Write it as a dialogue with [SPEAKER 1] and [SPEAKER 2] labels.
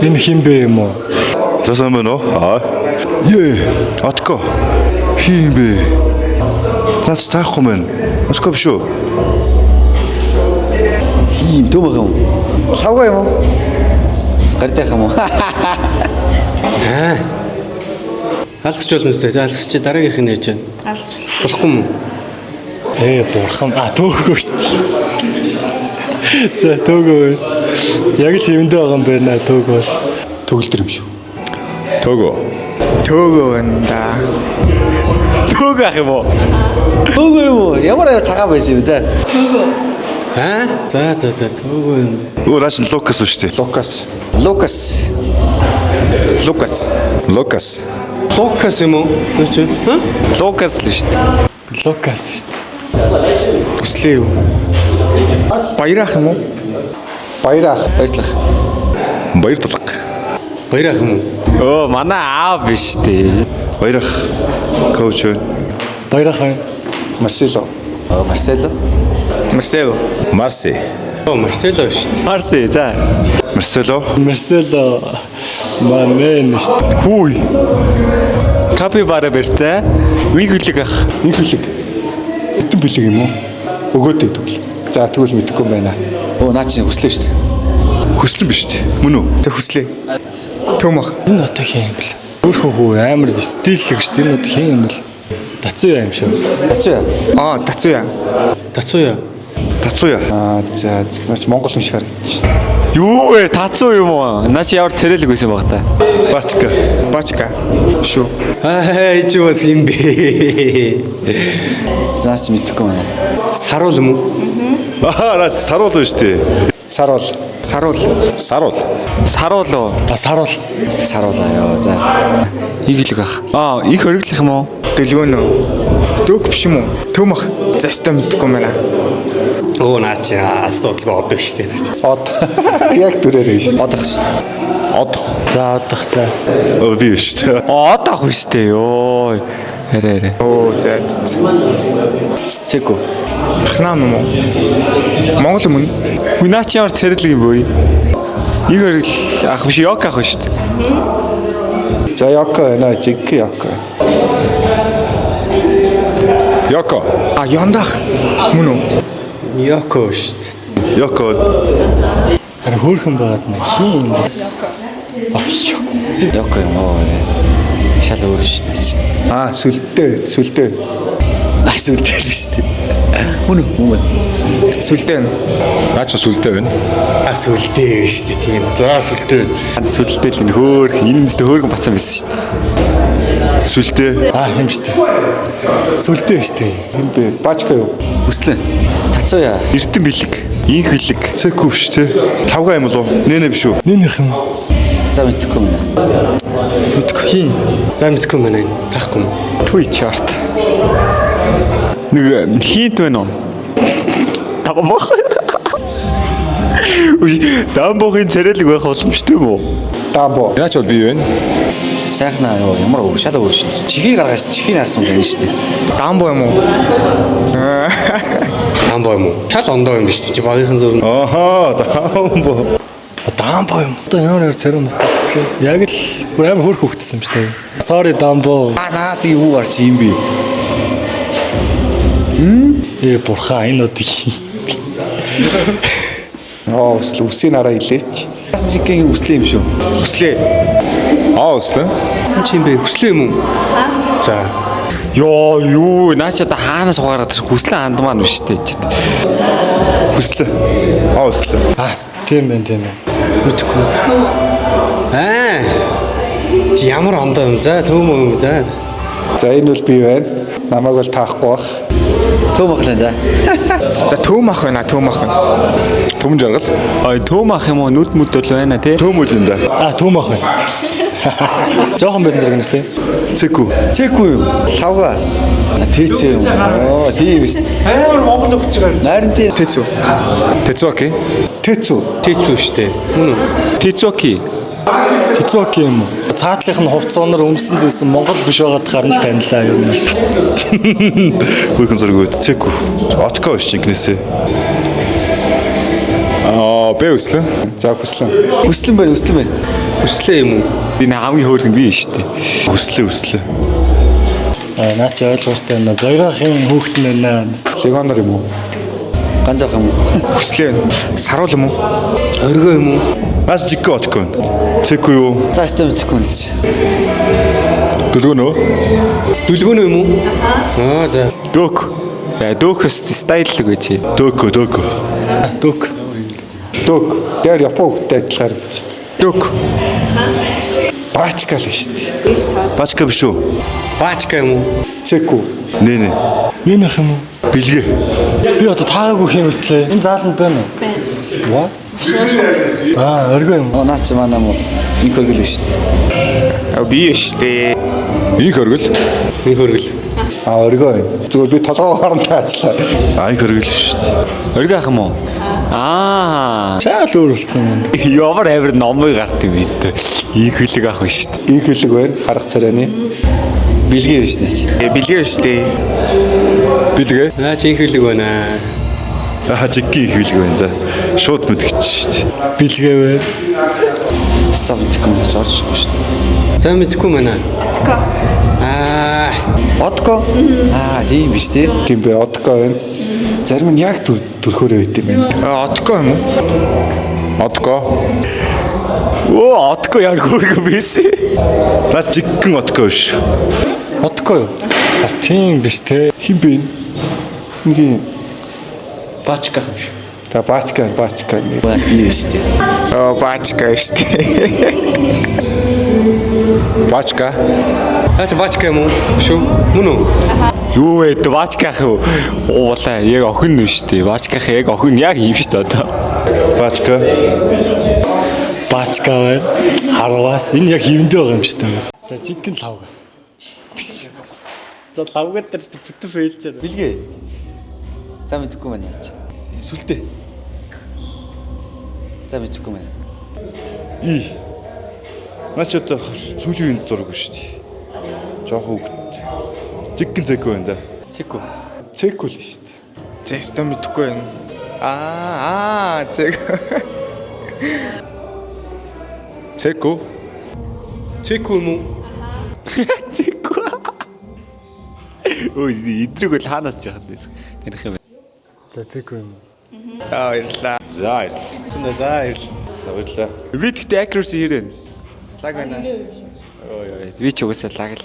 [SPEAKER 1] Энэ хин бэ юм уу?
[SPEAKER 2] За сайн байна уу? Отко. Хин бэ? Наач таахгүй мэн. Отко биш үү?
[SPEAKER 3] Хин төмөх юм. Лавга юм уу? Гардах юм уу?
[SPEAKER 4] Алгасч болно үстэй. За алгасч дараагийнх нь яаж байна?
[SPEAKER 5] Алсч
[SPEAKER 4] Болохгүй юм уу?
[SPEAKER 1] Бурхан. Төөгөө шүү дээ. За төөгөө. Яг л хэвэндээ байгаа юм байна төг бол.
[SPEAKER 3] Төгөлдөр юм шүү.
[SPEAKER 6] Төөгөө байна да.
[SPEAKER 3] Төөгөө ах юм уу? Төөгөө юм уу? Ямар цагаан байсан юм за.
[SPEAKER 4] За төөгөө юм.
[SPEAKER 2] Өө наач Лукас шүү дээ.
[SPEAKER 4] Лукас юм уу? Нөөч.
[SPEAKER 3] Лукас л шүү дээ.
[SPEAKER 1] Лукас шүү дээ.
[SPEAKER 6] Хүслээ юу? Баярах юм уу?
[SPEAKER 3] Баярлах.
[SPEAKER 4] Баярах юм уу?
[SPEAKER 3] Оо манай аав биш дээ.
[SPEAKER 2] Баярах. Коуч.
[SPEAKER 1] Баярхан.
[SPEAKER 3] Марсело. Марсело.
[SPEAKER 2] Марси.
[SPEAKER 4] Марсело шүү дээ.
[SPEAKER 3] Марси за.
[SPEAKER 1] Марсело. Манэн шүү дээ.
[SPEAKER 3] Хүй. Капибара барьцаа. Нэг хүлэг ах.
[SPEAKER 7] Гэтэн бэлэг юм уу? Өгөөдэй тэгвэл. За тэгвэл мэдэхгүй юм байна.
[SPEAKER 3] Оо наа чи хүслээ шүү дээ.
[SPEAKER 2] Хүслэн биш дээ. Мөн үү?
[SPEAKER 6] За хүслээ. Төмөх.
[SPEAKER 1] Энэ одоо хин юм бэл. Өөрхөн хүү амар стиллэг шүү дээ. Энэ одоо хин юм бэл. Дацуу юм шүү.
[SPEAKER 6] Дацуя.
[SPEAKER 2] Тацууя.
[SPEAKER 7] За наач Монгол хүн шиг харагдчих.
[SPEAKER 3] Юу вэ? Тацуу юм уу? Наа чи ямар царайлаг байсан баг та.
[SPEAKER 6] Бачка. Шүү.
[SPEAKER 4] Чи бас юм бэ?
[SPEAKER 3] Заач мэдэхгүй байна.
[SPEAKER 4] Саруул юм уу?
[SPEAKER 2] Наач саруул биш дээ.
[SPEAKER 6] Саруул.
[SPEAKER 3] Саруул уу? Саруул аа. За. Их хэлэг ах. Их хориглох юм уу?
[SPEAKER 6] Дэлгөөнөө. Дөг биш юм уу? Төмөх. За өстө мэдэхгүй байна.
[SPEAKER 4] Оо наач асуудалгүй одоо шүү дээ.
[SPEAKER 7] Од. Яг дүрээрээ шүү.
[SPEAKER 3] Одох шүү.
[SPEAKER 1] За одох за.
[SPEAKER 2] Би биш дээ.
[SPEAKER 3] Од ах биш дээ ёо. Арай.
[SPEAKER 6] Оо за.
[SPEAKER 3] Цэко.
[SPEAKER 6] Хнам юм уу? Монгол юм уу?
[SPEAKER 3] Наа чи ямар царайлаг юм бэ? Их хоригл ах биш ёк ах шүү дээ.
[SPEAKER 7] За Яко байна. Жиг Яко.
[SPEAKER 2] Яко.
[SPEAKER 6] Яндах. Мөн үү?
[SPEAKER 4] Яко шүү дээ.
[SPEAKER 2] Яко.
[SPEAKER 1] Харин хөөрхөн байгаад нэ хин юм.
[SPEAKER 3] Ёк юм уу? Шал өөр шүү дээ.
[SPEAKER 7] Сүлдээ.
[SPEAKER 3] Сүлдээ л шүү дээ. Мөн үү?
[SPEAKER 6] Сүлдээ.
[SPEAKER 2] Наач сүлдээ байна.
[SPEAKER 4] Сүлдээ шүү дээ. Тийм. За сүлдээ.
[SPEAKER 3] Сүлдээ л энэ хөөргөн бацсан байсан шүү дээ.
[SPEAKER 2] Сүлдээ.
[SPEAKER 1] Юм шүү дээ. Сүлдээ шүү дээ.
[SPEAKER 7] Хин бэ? Бачка юу?
[SPEAKER 3] Хүслээ. Тацууя. Эрдэн бэлэг. Инх бэлэг.
[SPEAKER 2] Цэкүү биш дээ. Тавга юм болов? Нэнэ биш үү?
[SPEAKER 1] Нэнийх юм.
[SPEAKER 3] За мэдэхгүй байна.
[SPEAKER 6] Хин.
[SPEAKER 4] За мэдхгүй байна энэ. Таахгүй юм.
[SPEAKER 3] Түй чарт. Нэг хинт байна уу? Дамбох. Дамбохын царайлаг байх боломжтой юм уу?
[SPEAKER 7] Дамбо.
[SPEAKER 2] Наач бол би байна.
[SPEAKER 3] Сайхнаа ёо ямар шал өөр шүү дээ. Чихийг гаргаж чихийг харсан байна шүү дээ.
[SPEAKER 6] Дамбо юм уу?
[SPEAKER 4] Дамбо юм уу? Шал ондоо юм биш үү? Чи багийнхан зураг.
[SPEAKER 2] Дамбо.
[SPEAKER 1] Дамбо юм. Одоо ямар царим нутагтай. Яг л бүр амар хөөрх хөвгдсөн юм шүү дээ. Sorry Дамбо.
[SPEAKER 3] Наад юу гарч юм бэ?
[SPEAKER 1] Бурхан энэ одоо хин.
[SPEAKER 7] Үсийн араа илээч.
[SPEAKER 3] Асан чигийн хүслээ юм шүү.
[SPEAKER 6] Хүслээ.
[SPEAKER 2] Өслөө.
[SPEAKER 4] Наа чи юм бэ? Хүслээ юм уу? За.
[SPEAKER 3] Ёо юу наача та хаанаас угаараад хүслээ андмаа нүш дээ.
[SPEAKER 2] Хүслээ. Өслөө.
[SPEAKER 1] Тийм байна.
[SPEAKER 4] Мэдхгүй. Чи ямар ондоо юм? За төв юм. За.
[SPEAKER 7] За энэ бол би байна. Намайг бол таахгүй бах.
[SPEAKER 3] Төмөх л да.
[SPEAKER 6] За төмөх байна.
[SPEAKER 2] Төмөн жаргал.
[SPEAKER 3] Төмөх юм уу? Нүд мүд бол байна тий.
[SPEAKER 2] Төмөлөн да.
[SPEAKER 1] Төмөх байна. Жохон байсан зэрэг нэстэй.
[SPEAKER 7] Цэкүү юу?
[SPEAKER 3] Лавга. Тэцээ юм. Тийм биш.
[SPEAKER 6] Амар Монгол өгчөөр.
[SPEAKER 3] Найран тий.
[SPEAKER 6] Тэцүү.
[SPEAKER 2] Тэцүүки.
[SPEAKER 4] Тэцүү штэ. Мөн үү?
[SPEAKER 3] Тэцүүки
[SPEAKER 1] юм. Цаатлынх нь хувцсанаар өмсөн зүйлсэн Монгол биш байгаад гарна л танилаа юм л.
[SPEAKER 2] Хөргөн зэрэг цэкүү. Отко биш чинкнээсээ. Бэ өслөө.
[SPEAKER 7] За хүслэн.
[SPEAKER 3] Хүслэн байна.
[SPEAKER 4] Хүслээ юм уу?
[SPEAKER 3] Энэ хамгийн хөөргөн би шүү дээ.
[SPEAKER 2] Хүслээ.
[SPEAKER 1] Наа чи ойлгоостай нэг баярын хүүхэд нэ.
[SPEAKER 7] Легонор юм уу?
[SPEAKER 6] Ганцах юм уу? Хүслээ байна. Саруул юм уу?
[SPEAKER 4] Оргоо юм уу?
[SPEAKER 2] Аз жигко откон. Цэко юу?
[SPEAKER 6] За систем мэдэхгүй юм чи.
[SPEAKER 2] Дөлгөнөө?
[SPEAKER 4] Дүлгөнөө юм уу? Аа за.
[SPEAKER 3] Дөк. Дөкс стайл л гэж.
[SPEAKER 2] Дөкө.
[SPEAKER 1] Дөк.
[SPEAKER 7] Дөк. Тэр Япон хүүхдтэй адилаар гэж.
[SPEAKER 6] Дөк.
[SPEAKER 7] Баачка л шүү дээ.
[SPEAKER 2] Бачка биш үү?
[SPEAKER 4] Баачка юм уу?
[SPEAKER 7] Цэку.
[SPEAKER 2] Нэ.
[SPEAKER 1] Юу нөх юм уу?
[SPEAKER 2] Бэлгээ.
[SPEAKER 1] Би одоо таагаагүй юм үлдлээ. Энэ зааланд байна уу? What? Оргоо юм.
[SPEAKER 6] Наач манай муу нэг хөргөл шүү дээ.
[SPEAKER 3] Би шүү дээ.
[SPEAKER 2] Ийм хөргөл.
[SPEAKER 4] Нэг хөргөл.
[SPEAKER 7] Оргоо байна. Зүгээр би толгой хоорондоо ажиллаа.
[SPEAKER 2] Ай хөргөл шүү дээ.
[SPEAKER 3] Оргоо ах юм уу? Аа.
[SPEAKER 1] Шаал өөрөлдсөн юм.
[SPEAKER 3] Ямар амир номыг гарт юм бэ? Ийм хөлөг ах биш шүү дээ.
[SPEAKER 7] Ийм хөлөг байна. Харах царайны.
[SPEAKER 6] Бэлгээ биш нэ.
[SPEAKER 3] Бэлгээ шүү дээ.
[SPEAKER 2] Бэлгээ.
[SPEAKER 4] Аа чи хөлөг байна.
[SPEAKER 2] Жигки их бэлгээ байна да. Шууд мэдгэж шүү дээ.
[SPEAKER 1] Бэлгээ бай.
[SPEAKER 6] Став мэдэхгүй юм зорчгүй шүү дээ.
[SPEAKER 4] За мэдхгүй байна. Аа
[SPEAKER 6] Одко. Тийм биш тий.
[SPEAKER 7] Тийм бай. Одко байна. Зарим нь яг төрхөөрөө байт юм байна.
[SPEAKER 6] Одко юм уу?
[SPEAKER 2] Одко.
[SPEAKER 3] Отко яг хөргөө байсан.
[SPEAKER 2] Наас жиггэн одко биш.
[SPEAKER 1] Одохгүй юу? Тийм биш те.
[SPEAKER 7] Хин бэ? Нэг
[SPEAKER 6] Баачка юм шүү.
[SPEAKER 7] за баачка нэр.
[SPEAKER 6] Тийм биш тий.
[SPEAKER 3] Бачка шүү дээ.
[SPEAKER 2] Бачка.
[SPEAKER 4] аа чи баачка юм уу? Шүү. Мөн үү?
[SPEAKER 3] Юу вэ? Бачка ах юу? Уулаа яг охин нь шүү дээ. Бачка ах яг охин яг юм шүү дээ одоо.
[SPEAKER 2] Бачка.
[SPEAKER 1] Баачка бай. Харвас энэ яг хэмдэ байгаа юм шүү дээ. За жиггэн лавга. За лавга дээр бүтэн фейлчээ.
[SPEAKER 6] Бэлгээ. За мэдэхгүй байна яач.
[SPEAKER 2] Сүлдээ.
[SPEAKER 6] За мэдэхгүй байна.
[SPEAKER 2] Наач одоо сүлийн үнд зураг шүү дээ. Жохо хөвгт. Жиггэн цэко байна да.
[SPEAKER 6] Цэку.
[SPEAKER 7] Цэку л шүү дээ.
[SPEAKER 6] Систем мэдэхгүй байна. Цэк.
[SPEAKER 2] Цэко.
[SPEAKER 4] Цэку юм уу?
[SPEAKER 3] Цэко. Ой, идрэг бол хаанаас жахад байсан. Таних юм.
[SPEAKER 1] За зэк юм.
[SPEAKER 3] За баярлаа.
[SPEAKER 2] За баярлалаа.
[SPEAKER 1] За баярлалаа.
[SPEAKER 2] Баярлалаа.
[SPEAKER 3] Би тэгтээ accuracy хэрэг. Лаг байна. Ой, би ч угаасаа лаг л.